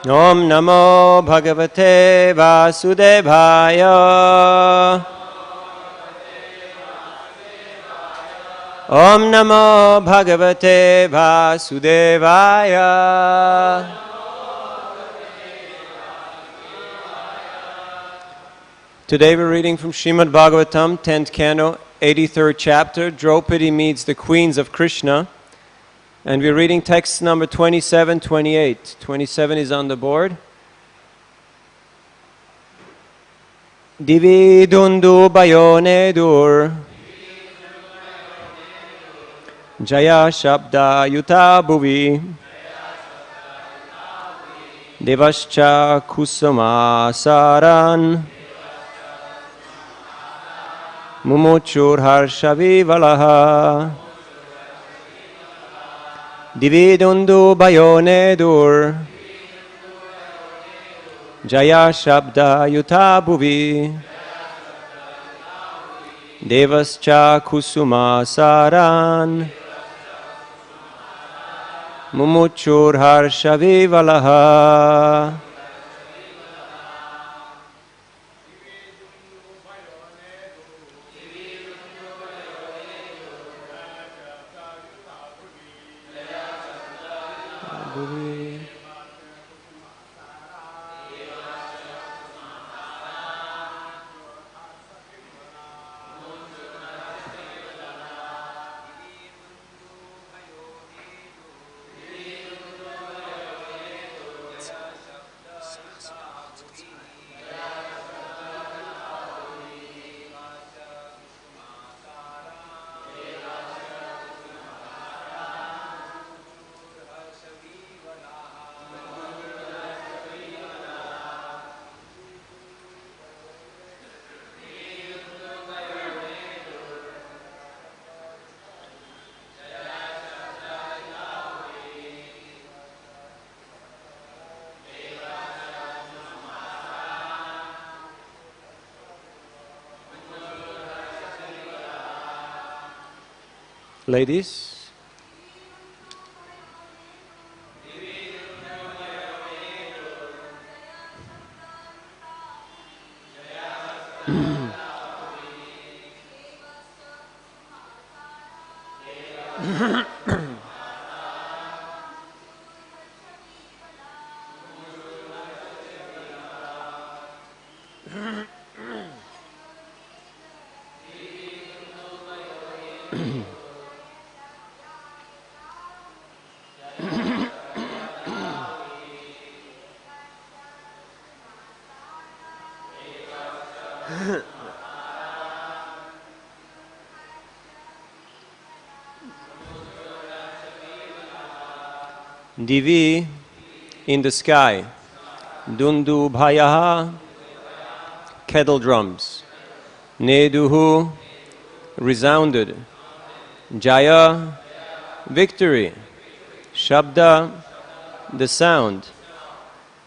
Om Namo Bhagavate Vasudevaya. Om Namo Bhagavate Vasudevaya. Today we're reading from Srimad Bhagavatam, 10th canto, 83rd chapter. Draupadi meets the queens of Krishna. And we're reading text number 27, 28. 27 is on the board. Divi dundubhayo nedur, jaya-śabda-yutā bhuvi, devāś kusumāsārān, mumucur harṣa-vihvalāḥ. Divi dundubhayo nedur, jaya-śabda-yutā bhuvi, devāś kusumāsārān, mumucur harṣa-vihvalāḥ. Ladies. Divi, in the sky, dundubhayaḥ, Kettledrums, neduḥ, resounded, jaya, victory, shabda, the sound,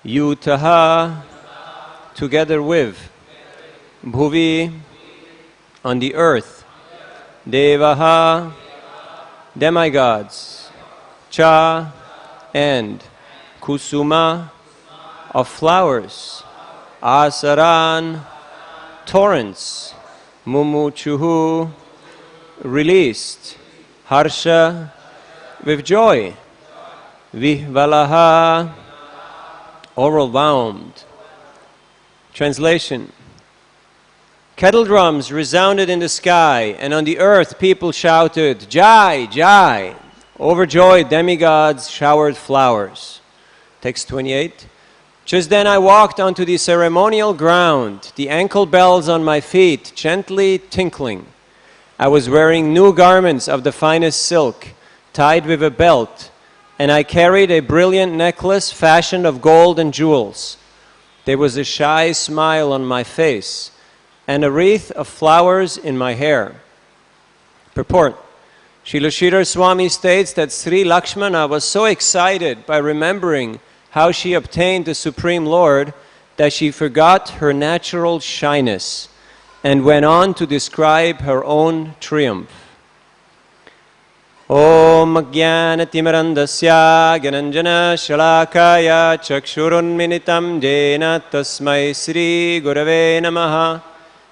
yutāḥ, together with, bhuvi, on the earth, devāḥ, demigods, cha, and kusuma, of flowers, āsārān, torrents, mumucuḥ, released, harṣa, with joy, vihvalāḥ, overwhelmed. Translation: Kettledrums resounded in the sky, and on the earth people shouted, Jai, Jai. Overjoyed demigods showered flowers. Text 28. Just then I walked onto the ceremonial ground, the ankle bells on my feet gently tinkling. I was wearing new garments of the finest silk, tied with a belt, and I carried a brilliant necklace fashioned of gold and jewels. There was a shy smile on my face, and a wreath of flowers in my hair. Purport. Srila Sridhar Swami states that Sri Lakshmana was so excited by remembering how she obtained the Supreme Lord that she forgot her natural shyness and went on to describe her own triumph. Om Jnana-timirandasya Gyananjana Shalakaya Chakshurunminitam Jena Tasmai Sri Gurave Namaha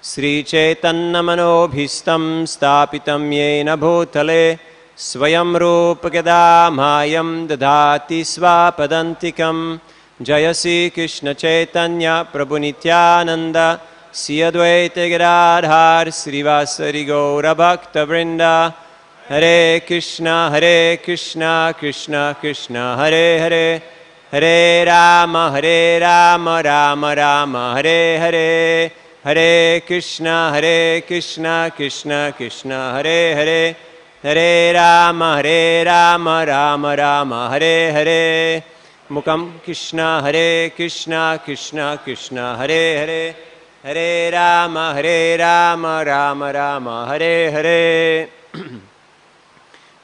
Sri Chaitanya Manobhistam Stapitam Yena Bhutale Swayam Rupa Mayam Dadhati Svapadantikam Jayasi Krishna Chaitanya Prabhu Nityananda Sri Advaita Gadadhar Srivasari Gaura Bhakta Vrinda Hare Krishna Krishna Krishna Hare Hare Hare Rama Rama Rama Hare Hare Hare Krishna Krishna Krishna Hare Hare Hare Rama Rama Rama Hare Hare Mukam Krishna Krishna Krishna Hare Hare Hare Rama Rama Rama Hare Hare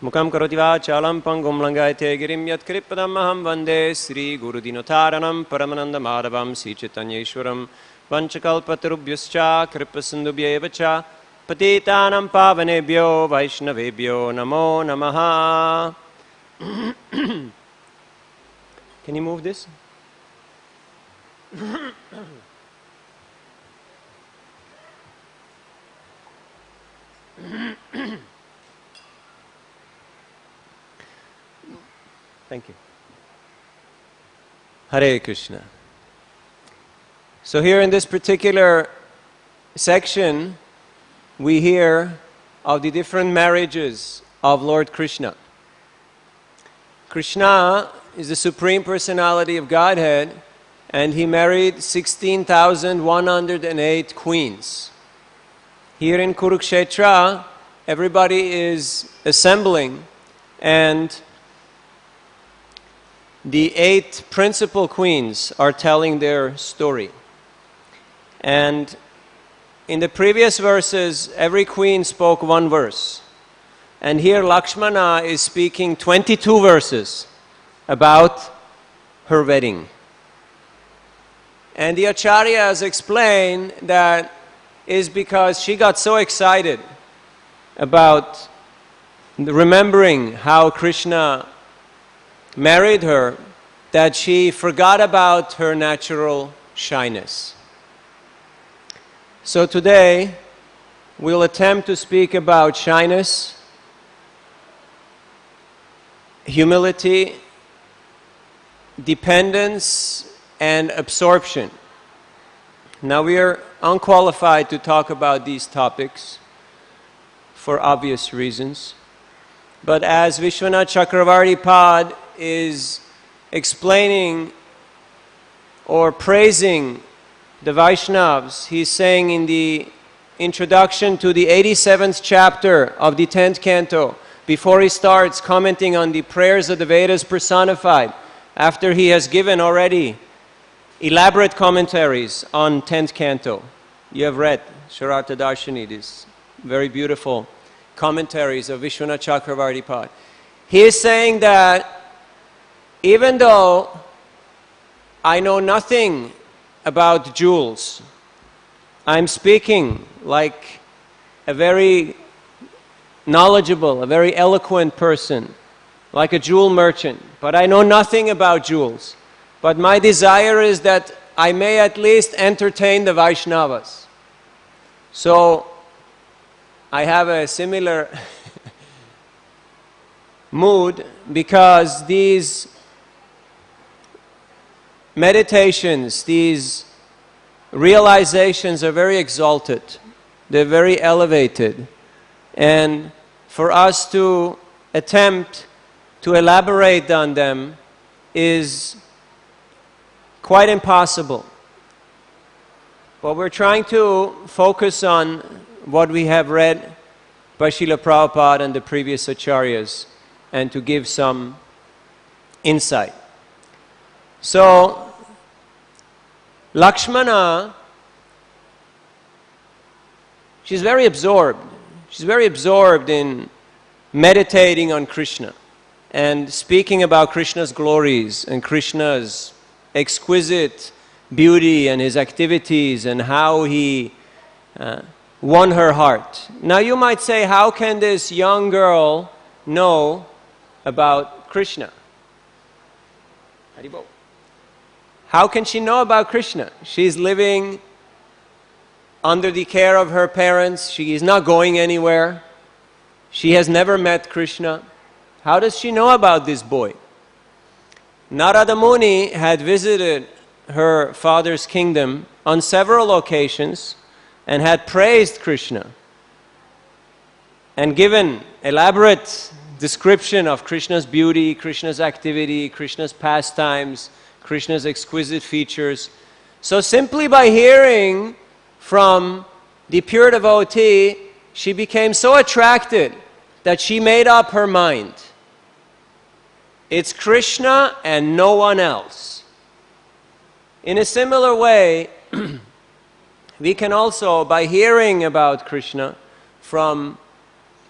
Mukam karoti vācālam pangum langayate girim yat kripadam aham vande Sri Guru Dinotaranam Paramananda Madhavam Sri Chaitanyeshwaram Vanchakalpatarubhyascha Kripasindubhyeva cha Patitanam Pavanebhyo Vaishnavebhyo Namo Namaha. Can you move this? Thank you. Hare Krishna. So here in this particular section, we hear of the different marriages of Lord Krishna. Krishna is the Supreme Personality of Godhead, and he married 16,108 queens. Here in Kurukshetra, everybody is assembling, and the 8 principal queens are telling their story. And in the previous verses, every queen spoke one verse. And here Lakshmana is speaking 22 verses about her wedding. And the acharyas explain that is because she got so excited about remembering how Krishna married her that she forgot about her natural shyness. So today we'll attempt to speak about shyness, humility, dependence, and absorption. Now we are unqualified to talk about these topics for obvious reasons, but as Vishwanath Chakravarti Pad is explaining or praising the Vaishnavas, he's saying in the introduction to the 87th chapter of the 10th canto, before he starts commenting on the prayers of the Vedas personified, after he has given already elaborate commentaries on 10th canto. You have read Sharartha Darshini, these very beautiful commentaries of Vishwanath Chakravarti Pad. He is saying that even though I know nothing about jewels, I'm speaking like a very knowledgeable, a very eloquent person, like a jewel merchant, but I know nothing about jewels. But my desire is that I may at least entertain the Vaishnavas. So I have a similar mood, because these meditations, these realizations are very exalted, they're very elevated, and for us to attempt to elaborate on them is quite impossible. But we're trying to focus on what we have read by Srila Prabhupada and the previous acharyas, and to give some insight. So Lakshmana, she's very absorbed. She's very absorbed in meditating on Krishna and speaking about Krishna's glories and Krishna's exquisite beauty and his activities and how he won her heart. Now you might say, how can this young girl know about Krishna? Haribol. How can she know about Krishna? She's living under the care of her parents. She is not going anywhere. She has never met Krishna. How does she know about this boy? Narada Muni had visited her father's kingdom on several occasions and had praised Krishna and given elaborate description of Krishna's beauty, Krishna's activity, Krishna's pastimes, Krishna's exquisite features. So simply by hearing from the pure devotee, she became so attracted that she made up her mind. It's Krishna and no one else. In a similar way, we can also, by hearing about Krishna from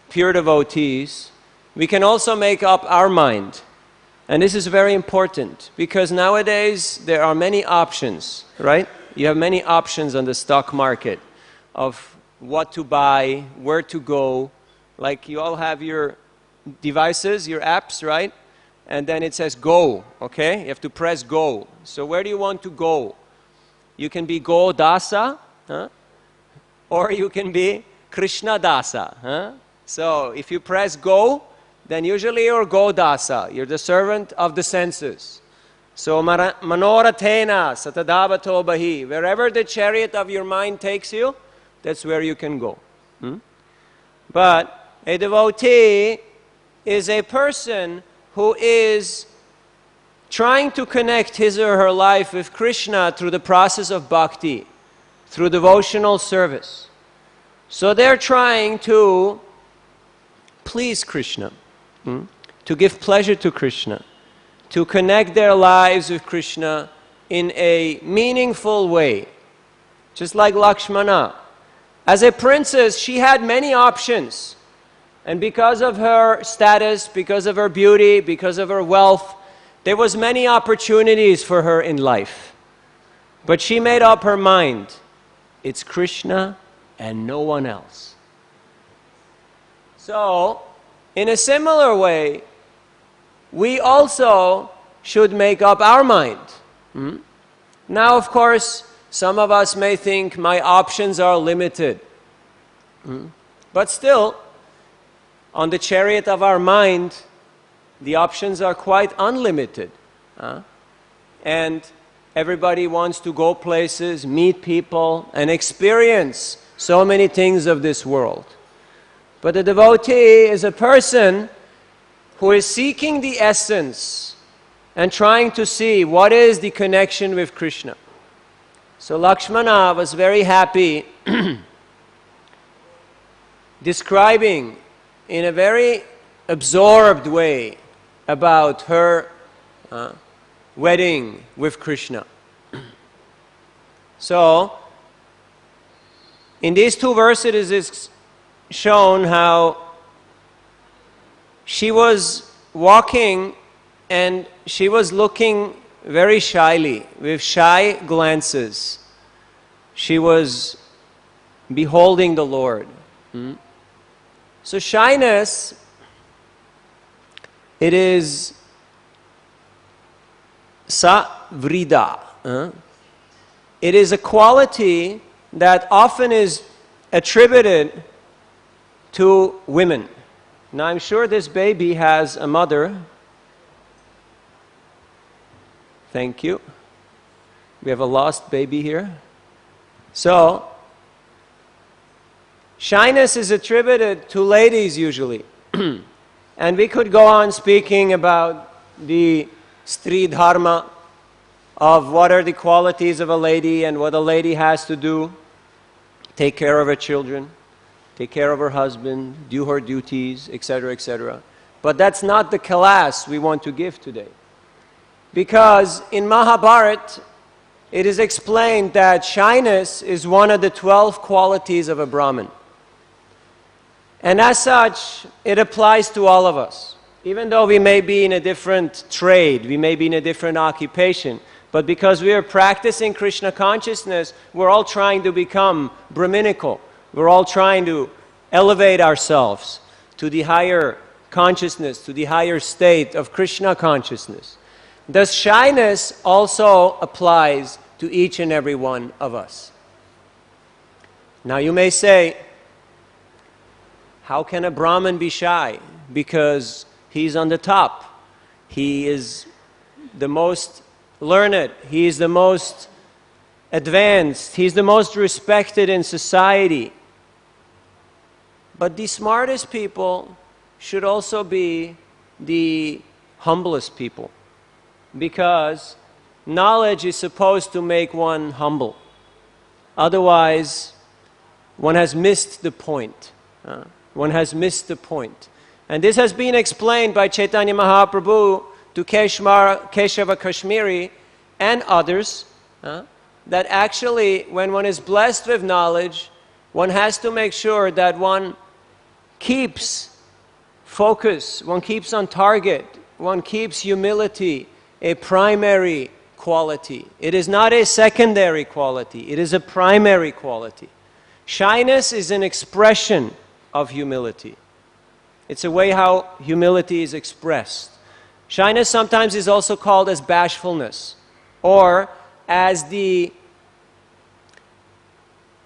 pure devotees, we can also make up our mind. And this is very important, because nowadays there are many options, right? You have many options on the stock market of what to buy, where to go. Like you all have your devices, your apps, right? And then it says go, okay? You have to press go. So where do you want to go? You can be Go Dasa, huh? Or you can be Krishna Dasa. Huh? So if you press go, then usually you're Go Dasa. You're the servant of the senses. So manoratena satadavato bahi. Wherever the chariot of your mind takes you, that's where you can go. But a devotee is a person who is trying to connect his or her life with Krishna through the process of bhakti, through devotional service. So they're trying to please Krishna, to give pleasure to Krishna, to connect their lives with Krishna in a meaningful way. Just like Lakshmana. As a princess, she had many options. And because of her status, because of her beauty, because of her wealth, there was many opportunities for her in life. But she made up her mind. It's Krishna and no one else. So, in a similar way, we also should make up our mind. Now, of course, some of us may think my options are limited. But still, on the chariot of our mind, the options are quite unlimited. And everybody wants to go places, meet people, and experience so many things of this world. But a devotee is a person who is seeking the essence and trying to see what is the connection with Krishna. So Lakshmana was very happy describing in a very absorbed way about her wedding with Krishna. So, in these two verses it is shown how she was walking and she was looking very shyly, with shy glances. She was beholding the Lord. So shyness, it is sa-vrida. It is a quality that often is attributed to women. Now I'm sure this baby has a mother. Thank you. We have a lost baby here. So, shyness is attributed to ladies usually. And we could go on speaking about the Stri Dharma of what are the qualities of a lady and what a lady has to do. Take care of her children, take care of her husband, do her duties, etc., etc. But that's not the class we want to give today. Because in Mahabharata, it is explained that shyness is one of the 12 qualities of a Brahmin. And as such, it applies to all of us. Even though we may be in a different trade, we may be in a different occupation, but because we are practicing Krishna consciousness, we're all trying to become Brahminical. We're all trying to elevate ourselves to the higher consciousness, to the higher state of Krishna consciousness. Thus shyness also applies to each and every one of us. Now you may say, how can a Brahmin be shy? Because he's on the top. He is the most learned. He is the most advanced. He's the most respected in society. But the smartest people should also be the humblest people, because knowledge is supposed to make one humble. Otherwise, one has missed the point. One has missed the point. And this has been explained by Chaitanya Mahaprabhu to Keshava Kashmiri and others, that actually when one is blessed with knowledge, one has to make sure that one keeps focus, one keeps on target, one keeps humility a primary quality. It is not a secondary quality, it is a primary quality. Shyness is an expression of humility. It's a way how humility is expressed. Shyness sometimes is also called as bashfulness, or as the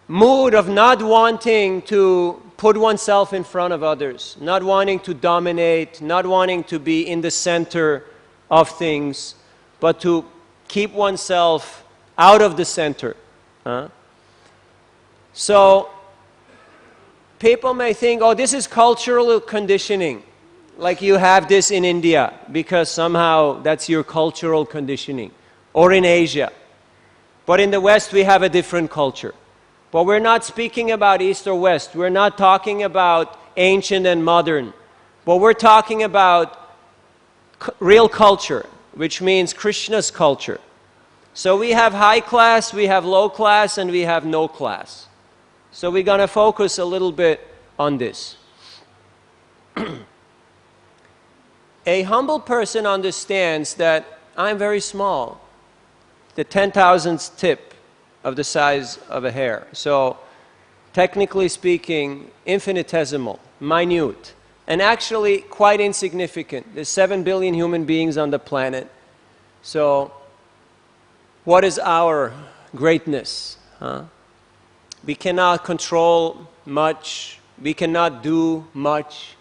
mood of not wanting to put oneself in front of others, not wanting to dominate, not wanting to be in the center of things, but to keep oneself out of the center. So people may think, oh, this is cultural conditioning, like you have this in India, because somehow that's your cultural conditioning, or in Asia. But in the West, we have a different culture. But we're not speaking about East or West. We're not talking about ancient and modern. But we're talking about real culture, which means Krishna's culture. So we have high class, we have low class, and we have no class. So we're going to focus a little bit on this. A humble person understands that I'm very small, the 10,000th tip of the size of a hair. So technically speaking, infinitesimal, minute, and actually quite insignificant. There's 7 billion human beings on the planet. So what is our greatness? We cannot control much. We cannot do much.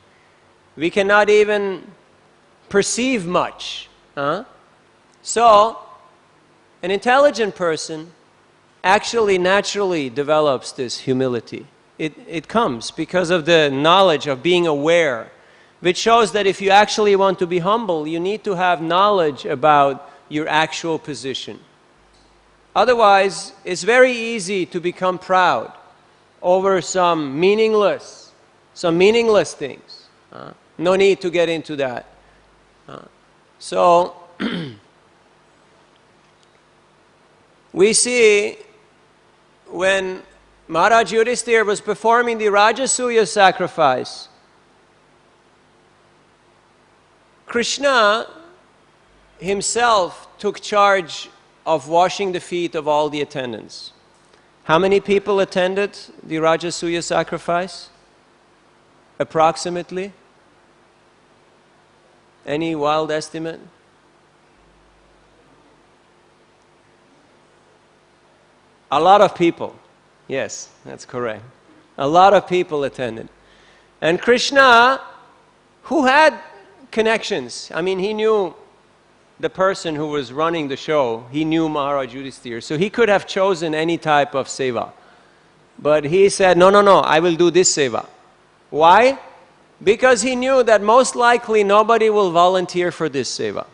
We cannot even perceive much. So an intelligent person actually naturally develops this humility. It comes because of the knowledge of being aware, which shows that if you actually want to be humble, you need to have knowledge about your actual position. Otherwise, it's very easy to become proud over some meaningless things. No need to get into that. So we see when Maharaj Yudhisthira was performing the Rajasuya sacrifice, Krishna himself took charge of washing the feet of all the attendants. How many people attended the Rajasuya sacrifice? Approximately? Any wild estimate? A lot of people. Yes, that's correct. A lot of people attended. And Krishna, who had connections, I mean, he knew the person who was running the show, he knew Maharaj Yudhisthira, so he could have chosen any type of seva. But he said, no, I will do this seva. Why? Because he knew that most likely nobody will volunteer for this seva.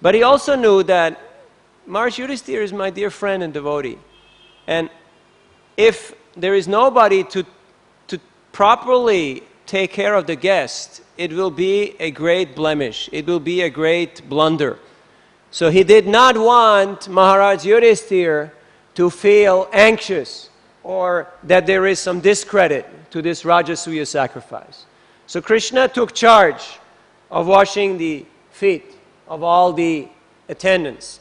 But he also knew that Maharaj Yudhisthira is my dear friend and devotee. And if there is nobody to properly take care of the guest, it will be a great blemish. It will be a great blunder. So he did not want Maharaj Yudhisthira to feel anxious or that there is some discredit to this Rajasuya sacrifice. So Krishna took charge of washing the feet of all the attendants.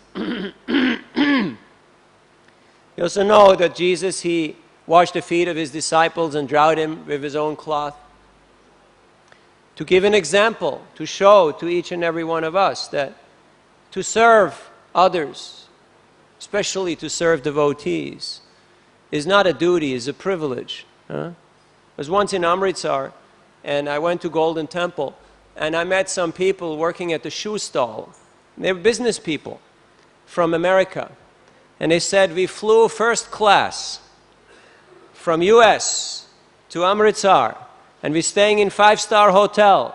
You also know that Jesus, he washed the feet of his disciples and dried them with his own cloth. to give an example, to show to each and every one of us that to serve others, especially to serve devotees, is not a duty, is a privilege. I was once in Amritsar, and I went to Golden Temple, and I met some people working at the shoe stall. They were business people from America. And they said, we flew first class from US to Amritsar, and we're staying in 5-star hotel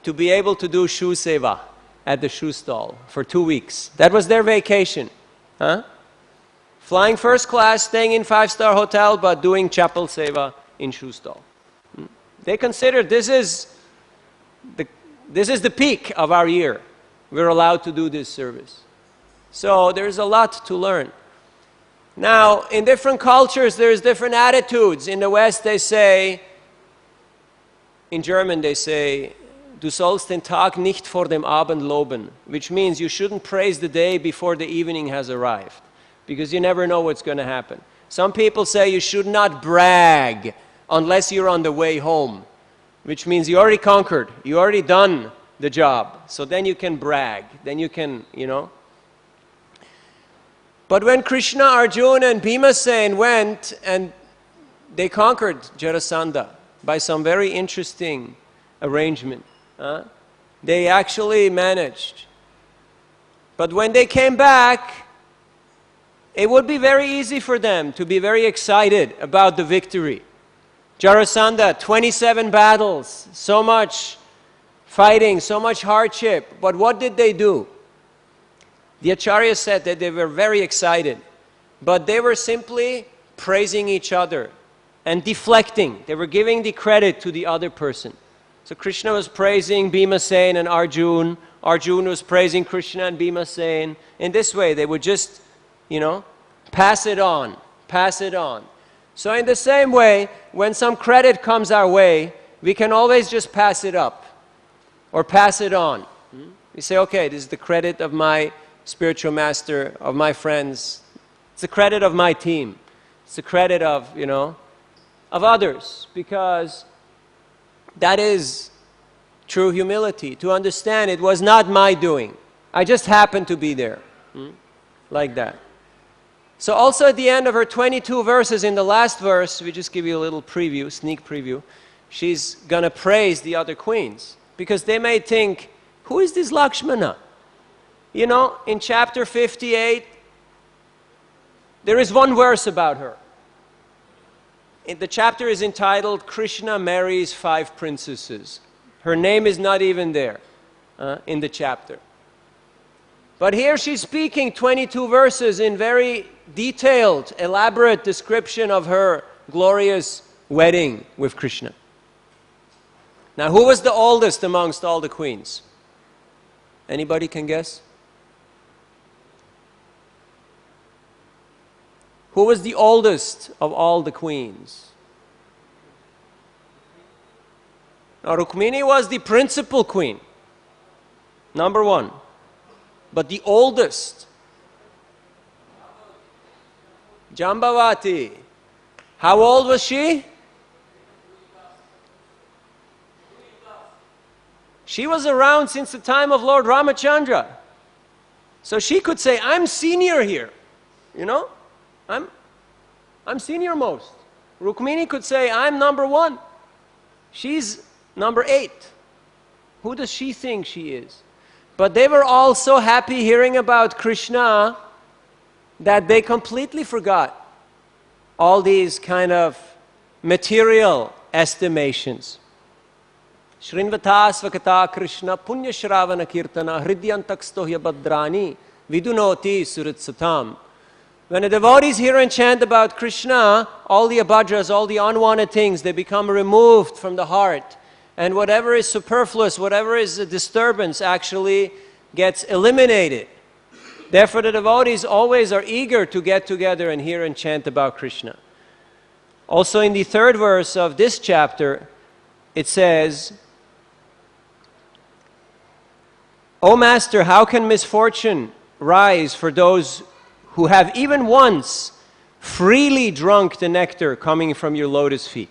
to be able to do shoe seva at the shoe stall for 2 weeks. That was their vacation. Flying first class, staying in 5-star hotel, but doing chapel seva in shoe stall. They considered this is the peak of our year. We're allowed to do this service. So there's a lot to learn. Now, in different cultures, there's different attitudes. In the West, they say, in German, they say, du sollst den Tag nicht vor dem Abend loben, which means you shouldn't praise the day before the evening has arrived, because you never know what's going to happen. Some people say you should not brag unless you're on the way home, which means you already conquered, you already done the job, so then you can brag, then you can, But when Krishna, Arjuna, and Bhimasen went and they conquered Jarasandha by some very interesting arrangement, they actually managed. But when they came back, it would be very easy for them to be very excited about the victory. Jarasandha, 27 battles, so much fighting, so much hardship. But what did they do? The Acharya said that they were very excited, but they were simply praising each other and deflecting. They were giving the credit to the other person. So Krishna was praising Bhimasen and Arjuna. Arjuna was praising Krishna and Bhimasen. In this way, they would just, pass it on, pass it on. So in the same way, when some credit comes our way, we can always just pass it up or pass it on. We say, okay, this is the credit of my spiritual master, of my friends. It's the credit of my team. It's the credit of, of others, because that is true humility, to understand it was not my doing. I just happened to be there, like that. So also at the end of her 22 verses, in the last verse, we just give you a little preview, sneak preview, she's going to praise the other queens, because they may think, who is this Lakshmana? In chapter 58, there is one verse about her. The chapter is entitled, Krishna Marries 5 Princesses. Her name is not even there in the chapter. But here she's speaking 22 verses in very detailed, elaborate description of her glorious wedding with Krishna. Now, who was the oldest amongst all the queens? Anybody can guess? Who was the oldest of all the queens? Now, Rukmini was the principal queen, number 1. But the oldest, Jambavati. How old was she? She was around since the time of Lord Ramachandra. So she could say, I'm senior here, I'm senior most. Rukmini could say, I'm number 1. She's number 8. Who does she think she is? But they were all so happy hearing about Krishna that they completely forgot all these kind of material estimations. Shrinvata svakata Krishna punya shravana kirtana hridyantakstohya badrani vidunoti suritsatam. When the devotees hear and chant about Krishna, all the abhadras, all the unwanted things, they become removed from the heart. And whatever is superfluous, whatever is a disturbance actually gets eliminated. Therefore, the devotees always are eager to get together and hear and chant about Krishna. Also in the 3rd verse of this chapter, it says, O Master, how can misfortune rise for those who have even once freely drunk the nectar coming from your lotus feet?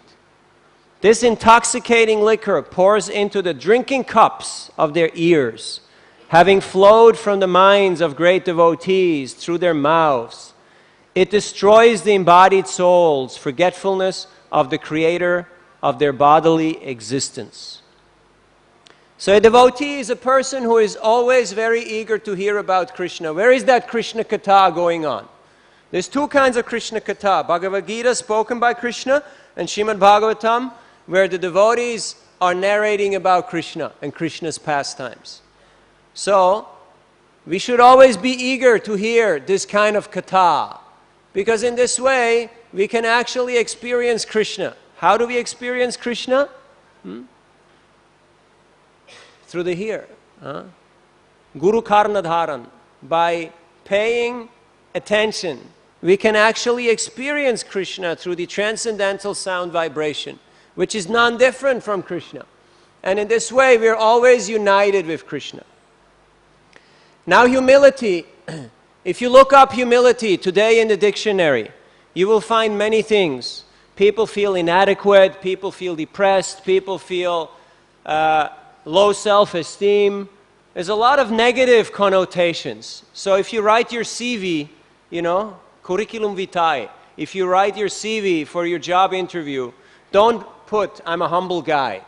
This intoxicating liquor pours into the drinking cups of their ears, having flowed from the minds of great devotees through their mouths. It destroys the embodied soul's forgetfulness of the Creator of their bodily existence. So a devotee is a person who is always very eager to hear about Krishna. Where is that Krishna Katha going on? There's two kinds of Krishna Katha. Bhagavad Gita spoken by Krishna and Srimad Bhagavatam, where the devotees are narrating about Krishna and Krishna's pastimes. So, we should always be eager to hear this kind of katha, because in this way, we can actually experience Krishna. How do we experience Krishna? Through the hear. Guru Karnadharan. By paying attention, we can actually experience Krishna through the transcendental sound vibration, which is non-different from Krishna. And in this way, we are always united with Krishna. Now humility, if you look up humility today in the dictionary, you will find many things. People feel inadequate, people feel depressed, people feel low self-esteem. There's a lot of negative connotations. So if you write your CV, curriculum vitae, if you write your CV for your job interview, don't put, I'm a humble guy.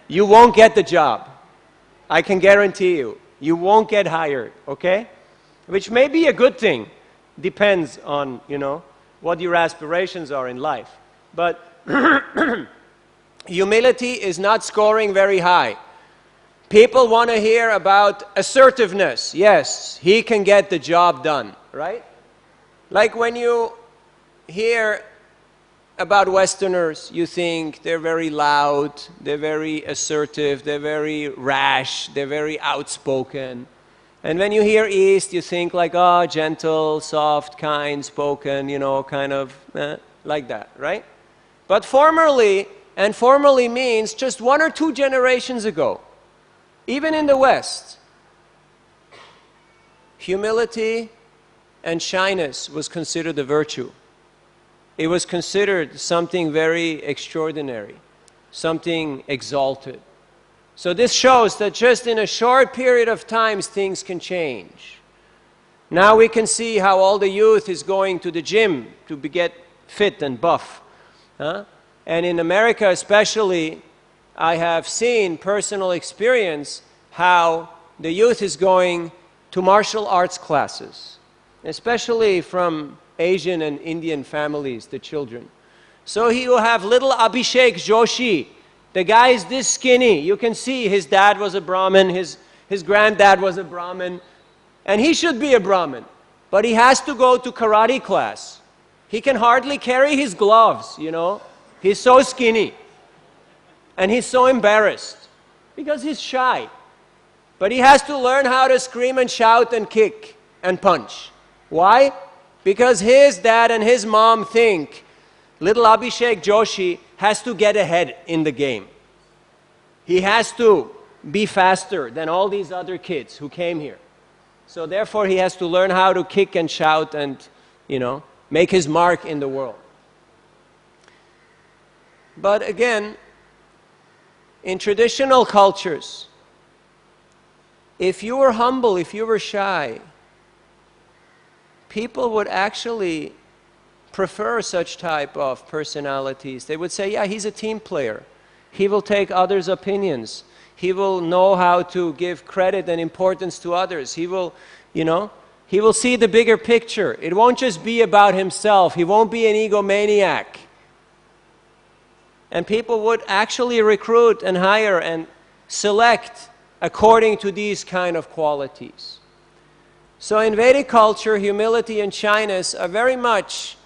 You won't get the job. I can guarantee you. You won't get hired, okay? Which may be a good thing. Depends on, what your aspirations are in life. But humility is not scoring very high. People want to hear about assertiveness. Yes, he can get the job done, right? Like when you hear about Westerners, you think they're very loud, they're very assertive, they're very rash, they're very outspoken. And when you hear East, you think like, gentle, soft, kind, spoken, kind of like that, right? But formerly, and formerly means just 1 or 2 generations ago, even in the West, humility and shyness was considered a virtue. It was considered something very extraordinary, something exalted. So this shows that just in a short period of time, things can change. Now we can see how all the youth is going to the gym to get fit and buff. And in America especially, I have seen personal experience how the youth is going to martial arts classes, especially from Asian and Indian families, the children. So he will have little Abhishek Joshi. The guy is this skinny. You can see his dad was a Brahmin, his granddad was a Brahmin, and he should be a Brahmin. But he has to go to karate class. He can hardly carry his gloves, He's so skinny. And he's so embarrassed because he's shy. But he has to learn how to scream and shout and kick and punch. Why? Because his dad and his mom think little Abhishek Joshi has to get ahead in the game. He has to be faster than all these other kids who came here. So therefore he has to learn how to kick and shout and, make his mark in the world. But again, in traditional cultures, if you were humble, if you were shy, people would actually prefer such type of personalities. They would say, yeah, he's a team player. He will take others' opinions. He will know how to give credit and importance to others. He will, he will see the bigger picture. It won't just be about himself. He won't be an egomaniac. And people would actually recruit and hire and select according to these kind of qualities. So in Vedic culture, humility and shyness are very much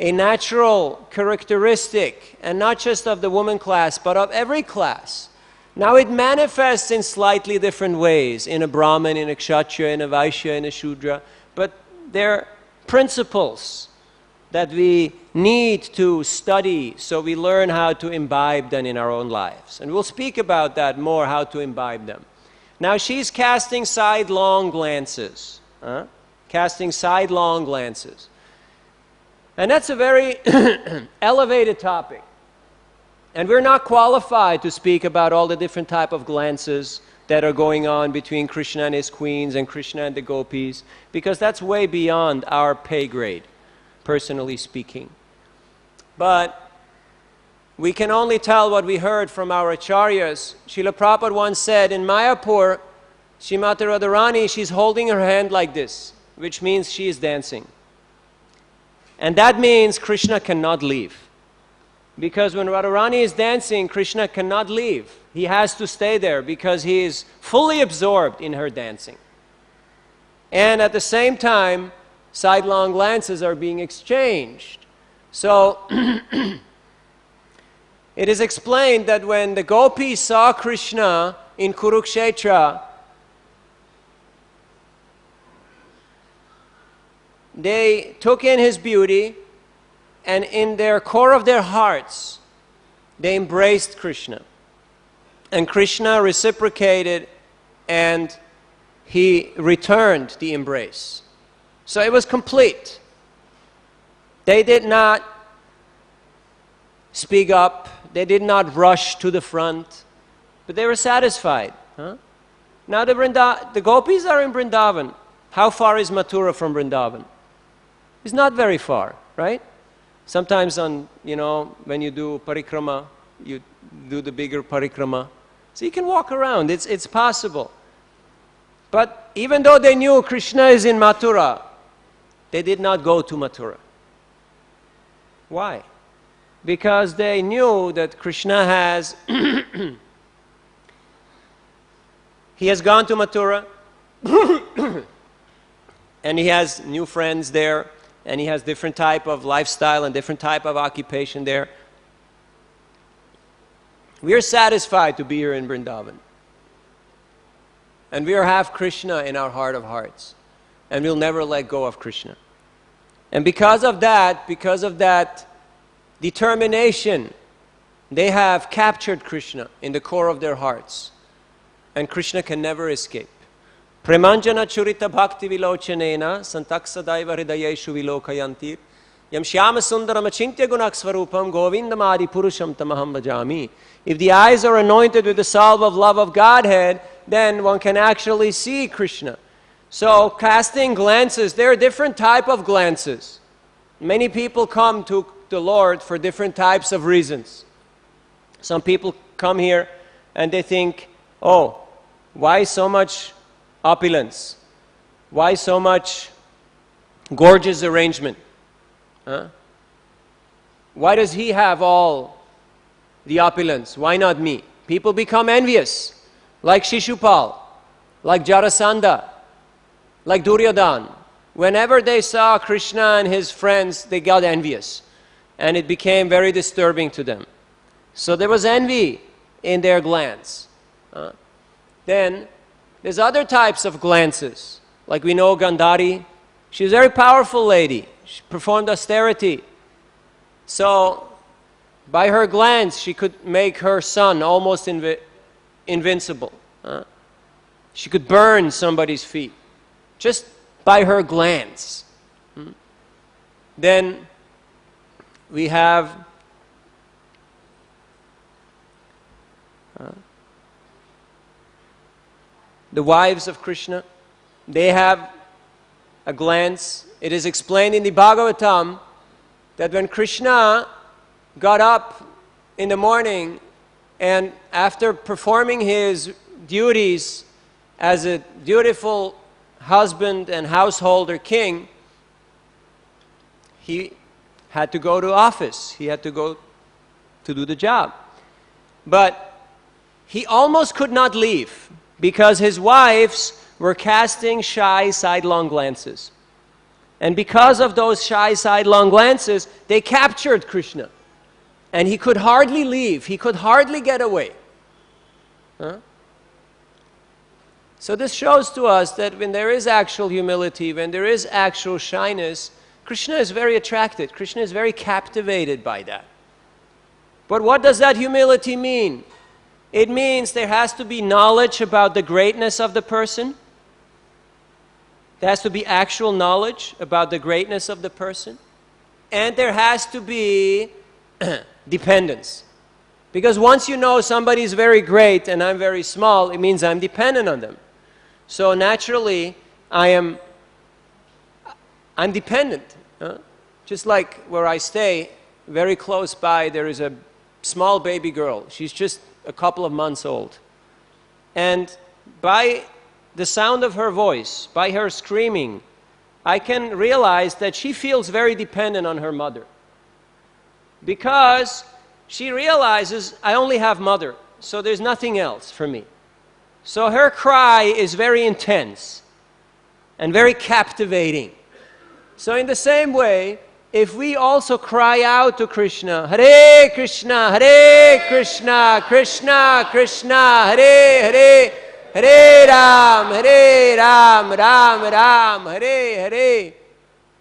a natural characteristic, and not just of the woman class, but of every class. Now it manifests in slightly different ways, in a Brahmin, in a Kshatriya, in a Vaishya, in a Shudra, but they're principles that we need to study so we learn how to imbibe them in our own lives. And we'll speak about that more, how to imbibe them. Now she's casting sidelong glances. Casting sidelong glances. And that's a very elevated topic. And we're not qualified to speak about all the different type of glances that are going on between Krishna and his queens and Krishna and the gopis, because that's way beyond our pay grade, personally speaking. But we can only tell what we heard from our acharyas. Srila Prabhupada once said, in Mayapur, Srimati Radharani, she's holding her hand like this, which means she is dancing. And that means Krishna cannot leave. Because when Radharani is dancing, Krishna cannot leave. He has to stay there because he is fully absorbed in her dancing. And at the same time, sidelong glances are being exchanged. So, it is explained that when the gopis saw Krishna in Kurukshetra, they took in his beauty, and in their core of their hearts, they embraced Krishna. And Krishna reciprocated, and he returned the embrace. So it was complete. They did not speak up. They did not rush to the front, but they were satisfied. Now the gopis are in Vrindavan. How far is Mathura from Vrindavan? It's not very far, right? Sometimes when you do parikrama, you do the bigger parikrama. So you can walk around, it's possible. But even though they knew Krishna is in Mathura, they did not go to Mathura. Why? Because they knew that Krishna has, he has gone to Mathura, and he has new friends there, and he has different type of lifestyle and different type of occupation there. We are satisfied to be here in Vrindavan. And we have Krishna in our heart of hearts. And we'll never let go of Krishna. And because of that determination, they have captured Krishna in the core of their hearts. And Krishna can never escape. Premanjana churita bhakti vilochanena santaksadaiva hridayeshu vilokayantir yam shyama sundaram achintya gunak svarupam govindamadi purusham tamaham bhajami. If the eyes are anointed with the salve of love of Godhead, then one can actually see Krishna. So casting glances, there are different type of glances. Many people come to the Lord for different types of reasons. Some people come here and they think, oh, why so much opulence? Why so much gorgeous arrangement? Why does he have all the opulence? Why not me? People become envious, like Shishupal, like Jarasandha, like Duryodhana. Whenever they saw Krishna and his friends, they got envious, and it became very disturbing to them. So there was envy in their glance. Then there's other types of glances, like we know Gandhari. She's a very powerful lady. She performed austerity. So by her glance, she could make her son almost invincible. She could burn somebody's feet just by her glance. Then we have the wives of Krishna. They have a glance. It is explained in the Bhagavatam that when Krishna got up in the morning and after performing his duties as a dutiful husband and householder king, he had to go to office. He had to go to do the job. But he almost could not leave because his wives were casting shy sidelong glances. And because of those shy sidelong glances, they captured Krishna. And he could hardly leave. He could hardly get away. So this shows to us that when there is actual humility, when there is actual shyness, Krishna is very attracted. Krishna is very captivated by that. But what does that humility mean? It means there has to be knowledge about the greatness of the person. There has to be actual knowledge about the greatness of the person. and there has to be dependence. Because once you know somebody is very great and I'm very small, it means I'm dependent on them. So naturally, I'm dependent. Just like where I stay, very close by, there is a small baby girl. She's just a couple of months old. And by the sound of her voice, by her screaming, I can realize that she feels very dependent on her mother. Because she realizes, I only have mother, so there's nothing else for me. So her cry is very intense and very captivating. So in the same way, if we also cry out to Krishna, Hare Krishna, Hare Krishna, Krishna Krishna, Hare Hare, Hare Ram, Ram Ram, Hare Hare.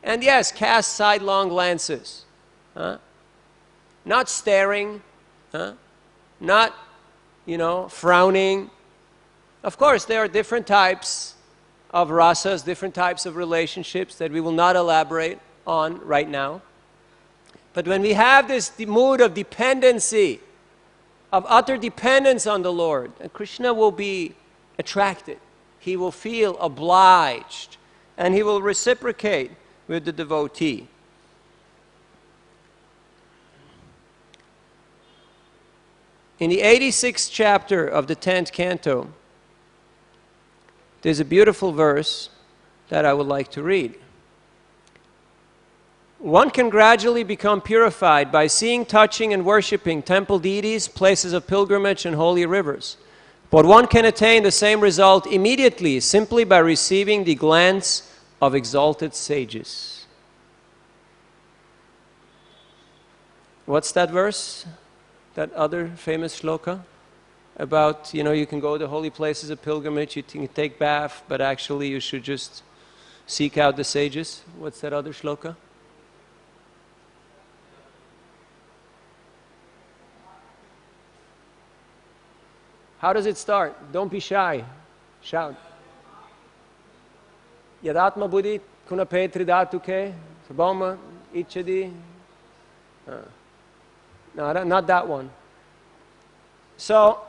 And yes, cast sidelong glances. Not staring, not, frowning. Of course, there are different types of rasas, different types of relationships that we will not elaborate on right now. But when we have this mood of dependency, of utter dependence on the Lord, Krishna will be attracted. He will feel obliged, and he will reciprocate with the devotee. In the 86th chapter of the 10th canto, there's a beautiful verse that I would like to read. One can gradually become purified by seeing, touching, and worshipping temple deities, places of pilgrimage, and holy rivers. But one can attain the same result immediately, simply by receiving the glance of exalted sages. What's that verse? That other famous shloka? About, you can go to holy places of pilgrimage, you can take bath, but actually you should just seek out the sages. What's that other shloka? How does it start? Don't be shy. Shout. Yadatma buddhi kunape tridatuke saboma ichadi. No, not that one. So,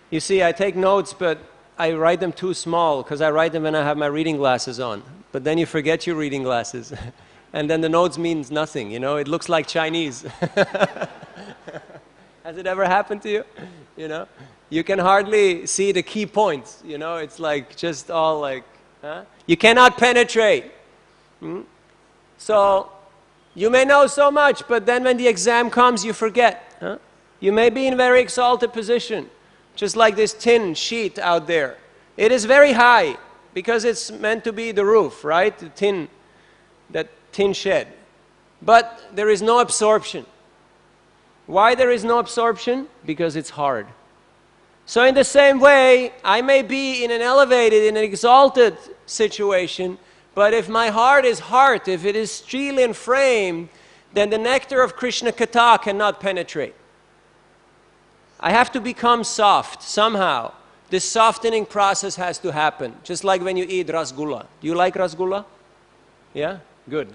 you see, I take notes, but I write them too small because I write them when I have my reading glasses on. But then you forget your reading glasses. And then the notes means nothing, it looks like Chinese. Has it ever happened to you? You can hardly see the key points, it's like just all like, You cannot penetrate. So, you may know so much, but then when the exam comes, you forget. You may be in a very exalted position, just like this tin sheet out there. It is very high because it's meant to be the roof, right? That tin shed. But there is no absorption. Why there is no absorption? Because it's hard. So in the same way, I may be in an exalted situation, but if my heart is hard, if it is steel and frame, then the nectar of Krishna Katha cannot penetrate. I have to become soft somehow. This softening process has to happen, just like when you eat rasgulla. Do you like rasgulla? Yeah? Good.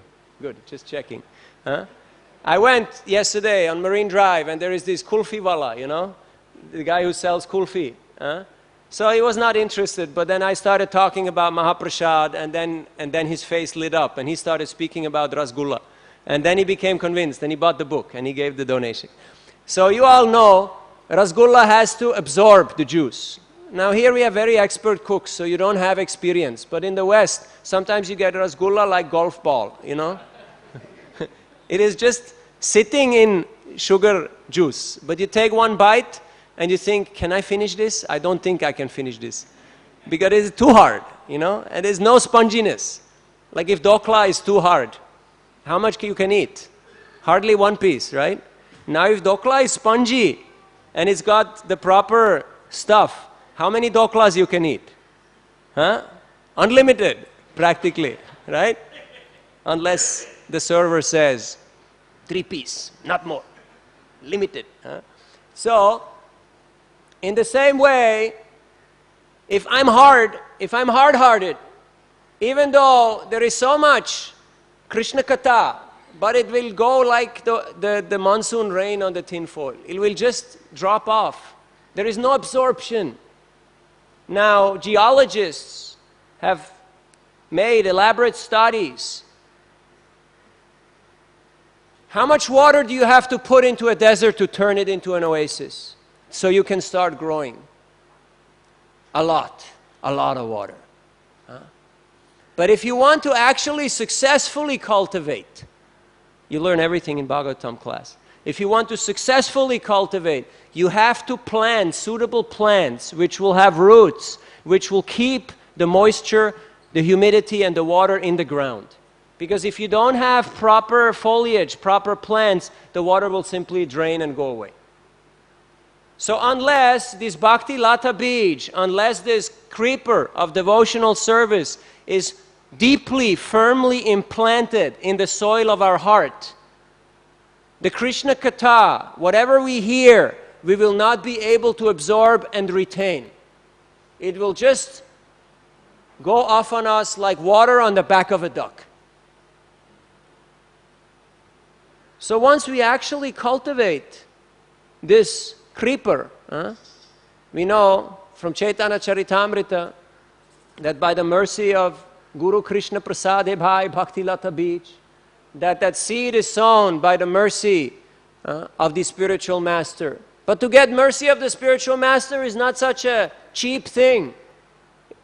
Just checking. I went yesterday on Marine Drive, and there is this kulfi wala, the guy who sells kulfi. So he was not interested, but then I started talking about Mahaprasad, and then his face lit up, and he started speaking about rasgulla. And then he became convinced, and he bought the book, and he gave the donation. So you all know, rasgulla has to absorb the juice. Now here we have very expert cooks, so you don't have experience. But in the West, sometimes you get rasgulla like golf ball, It is just sitting in sugar juice. But you take one bite, and you think, can I finish this? I don't think I can finish this. Because it is too hard, and there's no sponginess. Like if dokla is too hard, how much you can eat? Hardly one piece, right? Now if dokla is spongy, and it's got the proper stuff, how many doklas you can eat? Unlimited, practically, right? Unless the server says, 3 piece, not more. Limited. So, in the same way, if I'm hard-hearted, even though there is so much Krishna Katha, but it will go like the monsoon rain on the tin foil. It will just drop off. There is no absorption. Now, geologists have made elaborate studies. How much water do you have to put into a desert to turn it into an oasis so you can start growing? A lot of water. But if you want to actually successfully cultivate, you learn everything in Bhagavatam class. If you want to successfully cultivate, you have to plant suitable plants which will have roots, which will keep the moisture, the humidity, and the water in the ground. Because if you don't have proper foliage, proper plants, the water will simply drain and go away. So unless this Bhakti Lata Bij, unless this creeper of devotional service is deeply, firmly implanted in the soil of our heart, the Krishna Katha, whatever we hear, we will not be able to absorb and retain. It will just go off on us like water on the back of a duck. So once we actually cultivate this creeper, we know from Chaitanya Charitamrita that by the mercy of Guru Krishna Prasad Bhai Bhakti Lata Bij, that seed is sown by the mercy of the spiritual master. But to get mercy of the spiritual master is not such a cheap thing.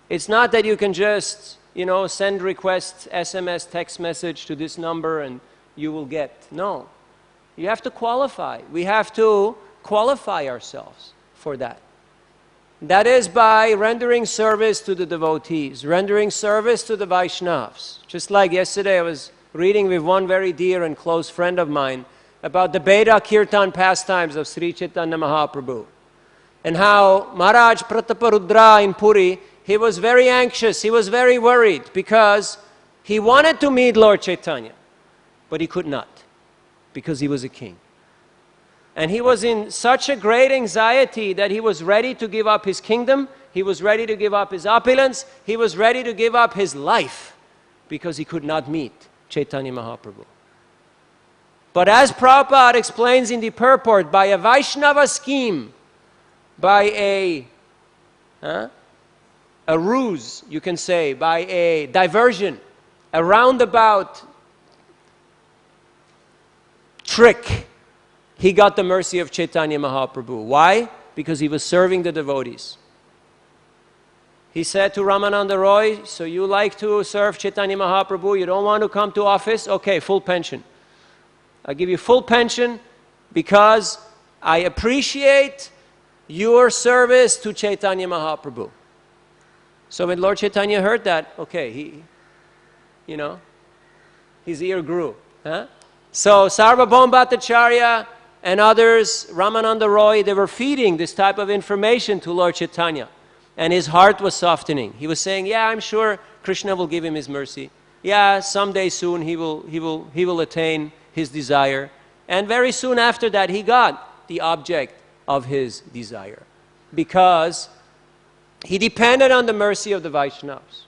It's not that you can just, send requests, SMS, text message to this number and you will get. No. You have to qualify. We have to qualify ourselves for that. That is by rendering service to the devotees, rendering service to the Vaishnavas. Just like yesterday I was reading with one very dear and close friend of mine about the Beda Kirtan pastimes of Sri Chaitanya Mahaprabhu. And how Maharaj Prataparudra in Puri, he was very anxious, he was very worried because he wanted to meet Lord Chaitanya, but he could not because he was a king. And he was in such a great anxiety that he was ready to give up his kingdom, he was ready to give up his opulence, he was ready to give up his life because he could not meet Chaitanya Mahaprabhu. But as Prabhupada explains in the purport, by a Vaishnava scheme, by a ruse, you can say, by a diversion, a roundabout trick, he got the mercy of Chaitanya Mahaprabhu. Why? Because he was serving the devotees. He said to Ramananda Roy, so you like to serve Chaitanya Mahaprabhu, you don't want to come to office? Okay, full pension. I'll give you full pension because I appreciate your service to Chaitanya Mahaprabhu. So when Lord Chaitanya heard that, okay, his ear grew. So Sarvabhauma Bhattacharya and others, Ramananda Roy, they were feeding this type of information to Lord Chaitanya. And his heart was softening. He was saying, yeah, I'm sure Krishna will give him his mercy. Yeah, someday soon he will attain his desire. And very soon after that, he got the object of his desire. Because he depended on the mercy of the Vaishnavas.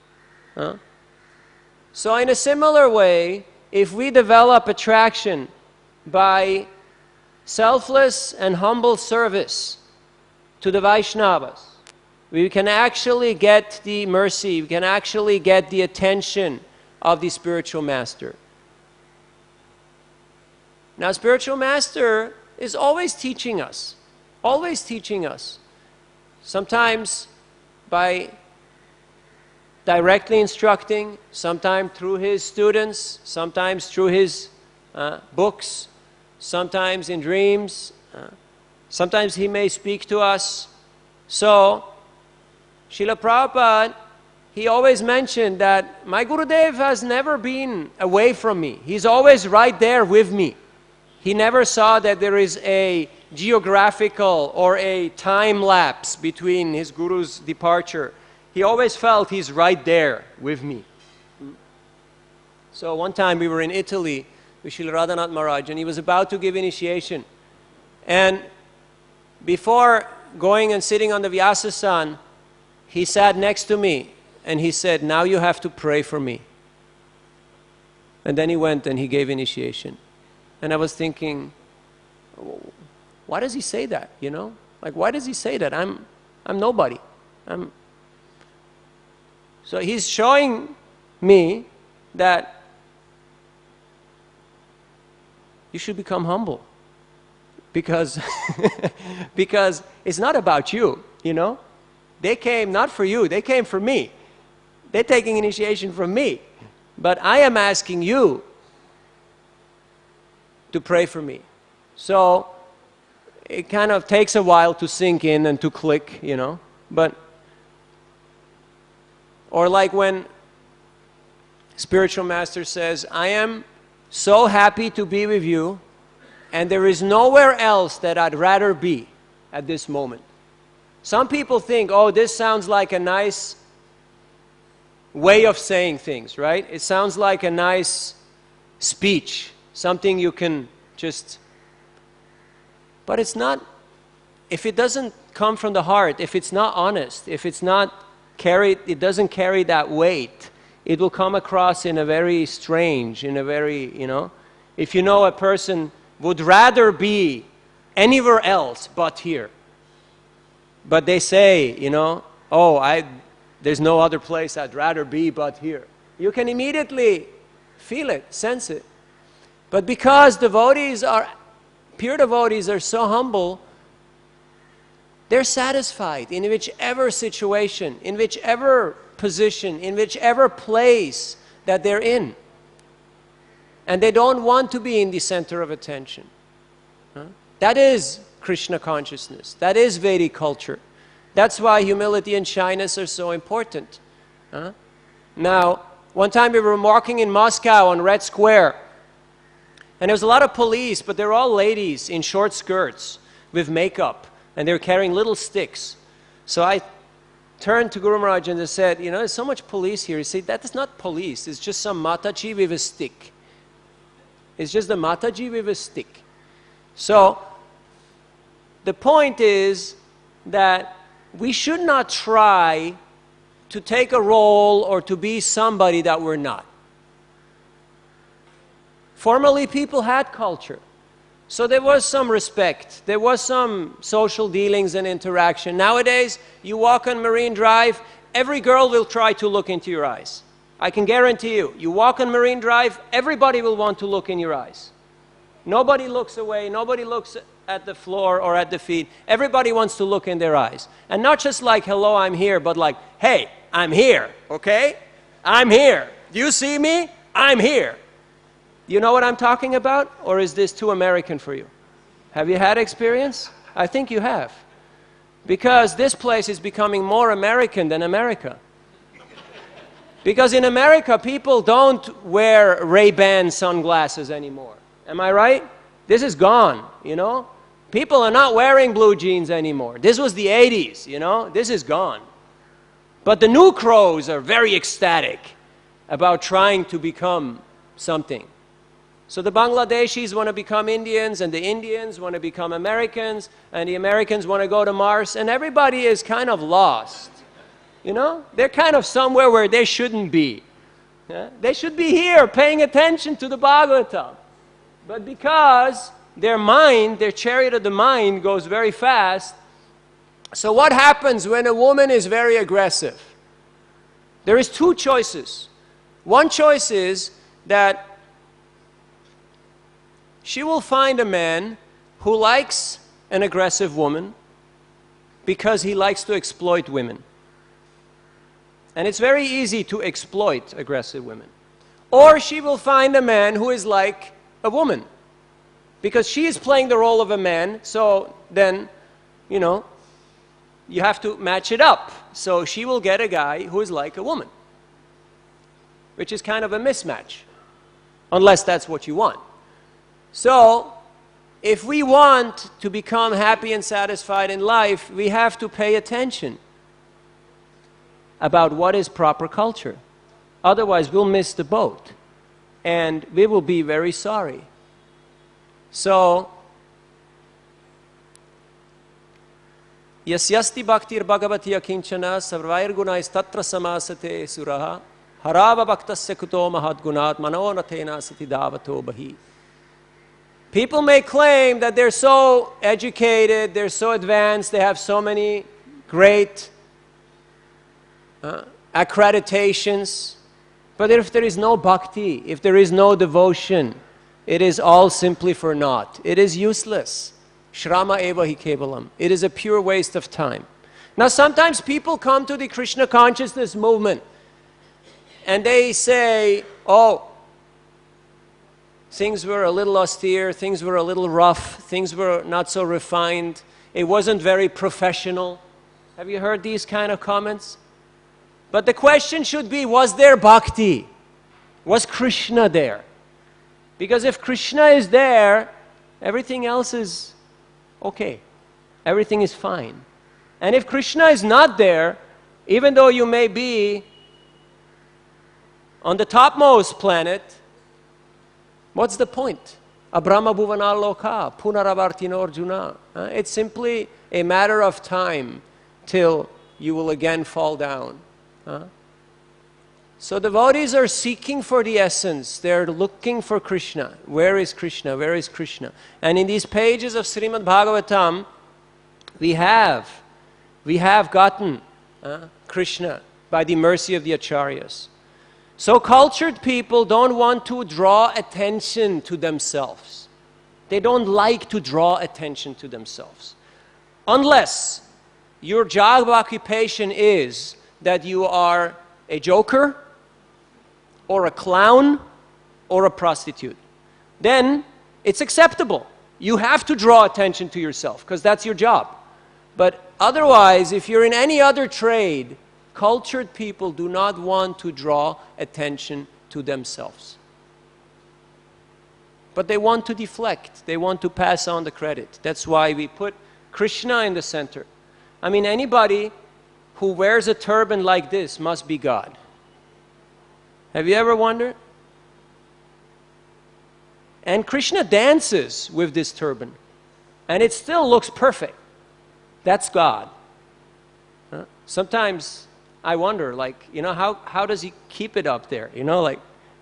So in a similar way, if we develop attraction by selfless and humble service to the Vaishnavas, we can actually get the mercy, we can actually get the attention of the spiritual master. Now, spiritual master is always teaching us, sometimes by directly instructing, sometimes through his students, sometimes through his books, sometimes in dreams, sometimes he may speak to us. So, Srila Prabhupada, he always mentioned that my Gurudev has never been away from me. He's always right there with me. He never saw that there is a geographical or a time lapse between his Guru's departure. He always felt he's right there with me. So one time we were in Italy with Srila Radhanath Maharaj and he was about to give initiation. And before going and sitting on the Vyasasan, he sat next to me and he said, now you have to pray for me. And then he went and he gave initiation. And I was thinking, why does he say that, you know? Like, why does he say that? I'm nobody. So he's showing me that you should become humble. Because, because it's not about you, you know? They came not for you, they came for me. They're taking initiation from me. But I am asking you to pray for me. So it kind of takes a while to sink in and to click, you know. But, or like when spiritual master says, I am so happy to be with you, and there is nowhere else that I'd rather be at this moment. Some people think, oh, this sounds like a nice way of saying things, right? It sounds like a nice speech, something you can just... But it's not, if it doesn't come from the heart, if it's not honest, if it's not carried, it doesn't carry that weight, it will come across in a very strange, in a very, you know, if you know a person would rather be anywhere else but here. But they say, you know, oh, there's no other place I'd rather be but here. You can immediately feel it, sense it. But because pure devotees are so humble, they're satisfied in whichever situation, in whichever position, in whichever place that they're in. And they don't want to be in the center of attention. That is Krishna consciousness. That is Vedic culture. That's why humility and shyness are so important. Now, one time we were walking in Moscow on Red Square, and there was a lot of police, but they're all ladies in short skirts with makeup, and they're carrying little sticks. So I turned to Guru Maharaj and I said, you know, there's so much police here. He said, that is not police. It's just some Mataji with a stick. It's just the Mataji with a stick. So the point is that we should not try to take a role or to be somebody that we're not. Formerly, people had culture. So there was some respect. There was some social dealings and interaction. Nowadays, you walk on Marine Drive, every girl will try to look into your eyes. I can guarantee you. You walk on Marine Drive, everybody will want to look in your eyes. Nobody looks away. Nobody looks at the floor or at the feet. Everybody wants to look in their eyes. And not just like, hello, I'm here, but like, hey, I'm here, okay? I'm here. Do you see me? I'm here. You know what I'm talking about? Or is this too American for you? Have you had experience? I think you have. Because this place is becoming more American than America. Because in America, people don't wear Ray-Ban sunglasses anymore. Am I right? This is gone, you know? People are not wearing blue jeans anymore. This was the 80s, you know? This is gone. But the new crows are very ecstatic about trying to become something. So the Bangladeshis want to become Indians, and the Indians want to become Americans, and the Americans want to go to Mars, and everybody is kind of lost. You know? They're kind of somewhere where they shouldn't be. Yeah? They should be here paying attention to the Bhagavatam. But because their mind, their chariot of the mind goes very fast, so what happens when a woman is very aggressive? There is two choices. One choice is that she will find a man who likes an aggressive woman because he likes to exploit women. And it's very easy to exploit aggressive women. Or she will find a man who is like a woman because she is playing the role of a man, so then, you know, you have to match it up. So she will get a guy who is like a woman, which is kind of a mismatch, unless that's what you want. So, if we want to become happy and satisfied in life, we have to pay attention about what is proper culture. Otherwise, we'll miss the boat, and we will be very sorry. So, yasyasti bhaktir bhagavati akinchana sarvair gunais tatra samasate suraha Harava bhaktasya kuto mahadgunat manonatena sati davato bahi. People may claim that they're so educated, they're so advanced, they have so many great accreditations, but if there is no bhakti, if there is no devotion, it is all simply for naught. It is useless. Shrama eva hi kevalam. It is a pure waste of time. Now sometimes people come to the Krishna consciousness movement and they say, oh, things were a little austere, things were a little rough, things were not so refined, it wasn't very professional. Have you heard these kind of comments? But the question should be, was there bhakti? Was Krishna there? Because if Krishna is there, everything else is okay. Everything is fine. And if Krishna is not there, even though you may be on the topmost planet, what's the point? Abrahma bhuvana loka, punaravartino arjuna. It's simply a matter of time till you will again fall down. So devotees are seeking for the essence. They're looking for Krishna. Where is Krishna? Where is Krishna? And in these pages of Srimad Bhagavatam, we have gotten Krishna by the mercy of the acharyas. So cultured people don't want to draw attention to themselves. They don't like to draw attention to themselves. Unless your job occupation is that you are a joker, or a clown, or a prostitute. Then it's acceptable. You have to draw attention to yourself, because that's your job. But otherwise, if you're in any other trade, cultured people do not want to draw attention to themselves. But they want to deflect. They want to pass on the credit. That's why we put Krishna in the center. I mean, anybody who wears a turban like this must be God. Have you ever wondered? And Krishna dances with this turban, and it still looks perfect. That's God. Sometimes I wonder, like, you know, how does he keep it up there? You know, like,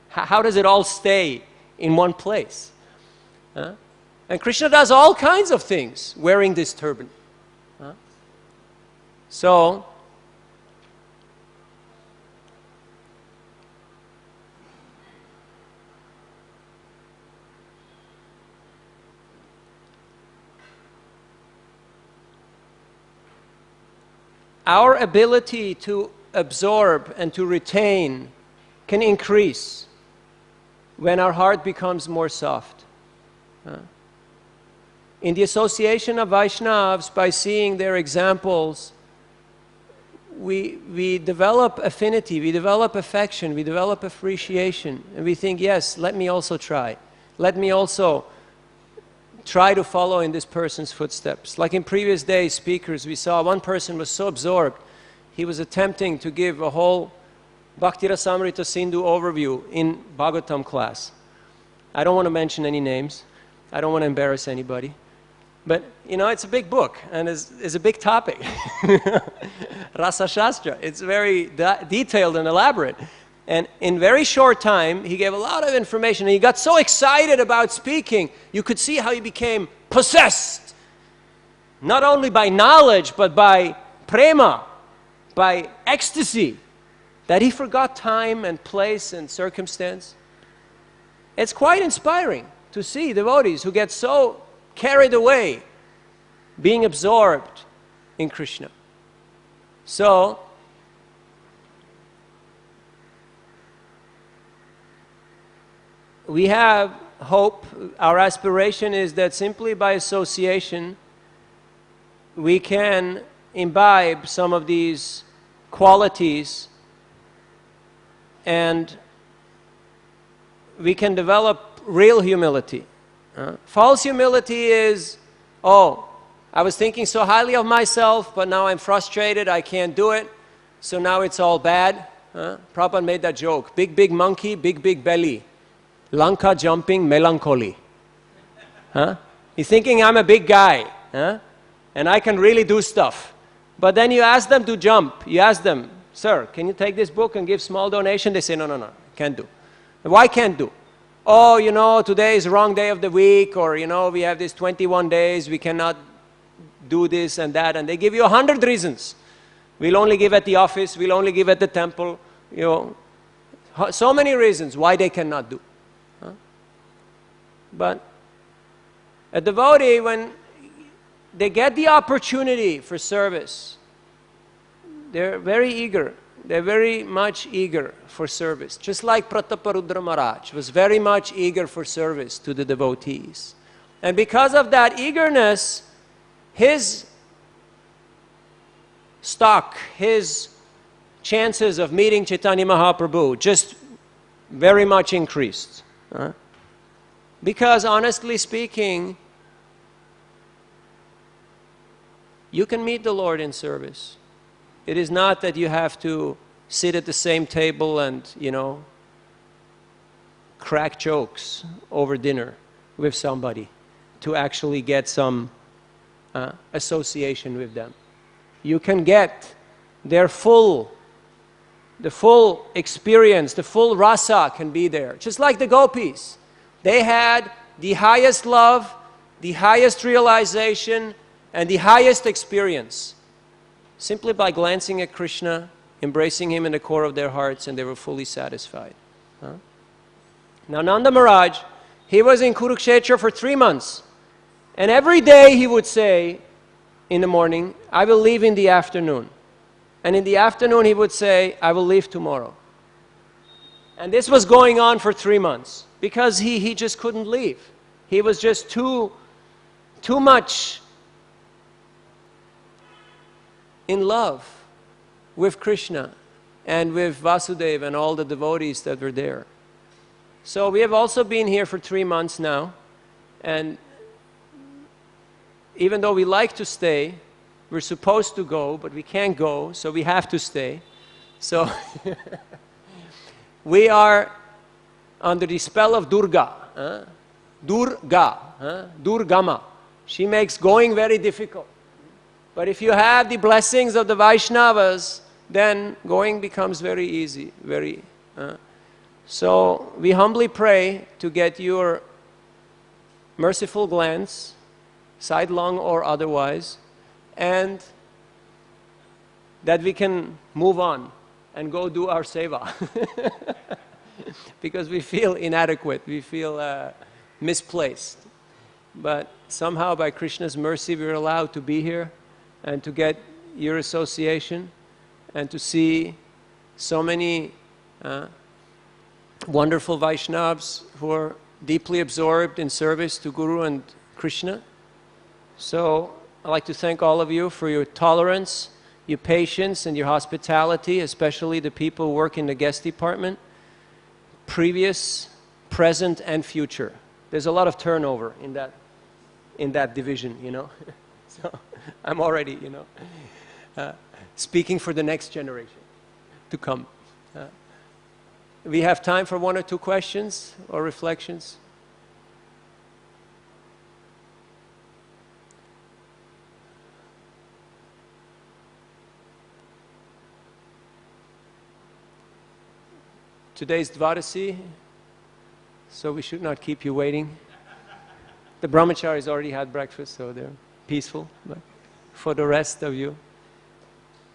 how does it all stay in one place? And Krishna does all kinds of things wearing this turban. So, our ability to absorb and to retain can increase when our heart becomes more soft. In the association of Vaishnavas, by seeing their examples, we develop affinity, we develop affection, we develop appreciation, and we think, yes, let me also try. Let me also try to follow in this person's footsteps. Like in previous days, speakers, we saw one person was so absorbed, he was attempting to give a whole Bhakti Rasamrita Sindhu overview in Bhagavatam class. I don't want to mention any names. I don't want to embarrass anybody. But, you know, it's a big book, and it's a big topic. Rasa Shastra. It's very detailed and elaborate. And in very short time, he gave a lot of information, and he got so excited about speaking, you could see how he became possessed, not only by knowledge, but by prema, by ecstasy, that he forgot time and place and circumstance. It's quite inspiring to see devotees who get so carried away, being absorbed in Krishna. So, we have hope. Our aspiration is that simply by association, we can imbibe some of these qualities and we can develop real humility. False humility is, oh, I was thinking so highly of myself, but now I'm frustrated, I can't do it, so now it's all bad. Prabhupada made that joke, big monkey, big belly. Lanka jumping melancholy. You're thinking I'm a big guy, and I can really do stuff. But then you ask them to jump. You ask them, Sir, can you take this book and give small donation? They say, no, no, no, can't do. Why can't do? Oh, you know, today is the wrong day of the week, or, you know, we have these 21 days, we cannot do this and that, and they give you 100 reasons. We'll only give at the office, we'll only give at the temple, you know. So many reasons why they cannot do. But a devotee, when they get the opportunity for service, they're very eager. They're very much eager for service. Just like Prataparudra Maharaj was very much eager for service to the devotees. And because of that eagerness, his stock, his chances of meeting Chaitanya Mahaprabhu just very much increased. Because honestly speaking, you can meet the Lord in service. It is not that you have to sit at the same table and, you know, crack jokes over dinner with somebody to actually get some association with them. You can get their the full experience, the full rasa can be there. Just like the gopis. They had the highest love, the highest realization, and the highest experience simply by glancing at Krishna, embracing him in the core of their hearts, and they were fully satisfied. Now Nanda Maharaj, he was in Kurukshetra for 3 months. And every day he would say in the morning, I will leave in the afternoon. And in the afternoon he would say, I will leave tomorrow. And this was going on for 3 months because he just couldn't leave. He was just too much in love with Krishna and with Vasudeva and all the devotees that were there. So we have also been here for 3 months now, and even though we like to stay, we're supposed to go, but we can't go, so we have to stay. So we are under the spell of Durga. Durgama. She makes going very difficult. But if you have the blessings of the Vaishnavas, then going becomes very easy, So we humbly pray to get your merciful glance, sidelong or otherwise, and that we can move on and go do our seva. Because we feel inadequate, we feel misplaced. But somehow by Krishna's mercy we're allowed to be here and to get your association and to see so many wonderful Vaishnavas who are deeply absorbed in service to Guru and Krishna. So I'd like to thank all of you for your tolerance, your patience, and your hospitality, especially the people who work in the guest department, previous, present, and future. There's a lot of turnover in that division, you know. So I'm already, you know, speaking for the next generation to come. We have time for 1 or 2 questions or reflections. Today's Dvadasi, so we should not keep you waiting. The brahmacharis already had breakfast, so they're peaceful. But for the rest of you,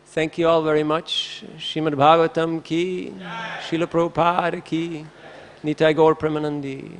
thank you all very much. Srimad Bhagavatam ki, Srila Prabhupada ki, Nitai Gaur Premanandi.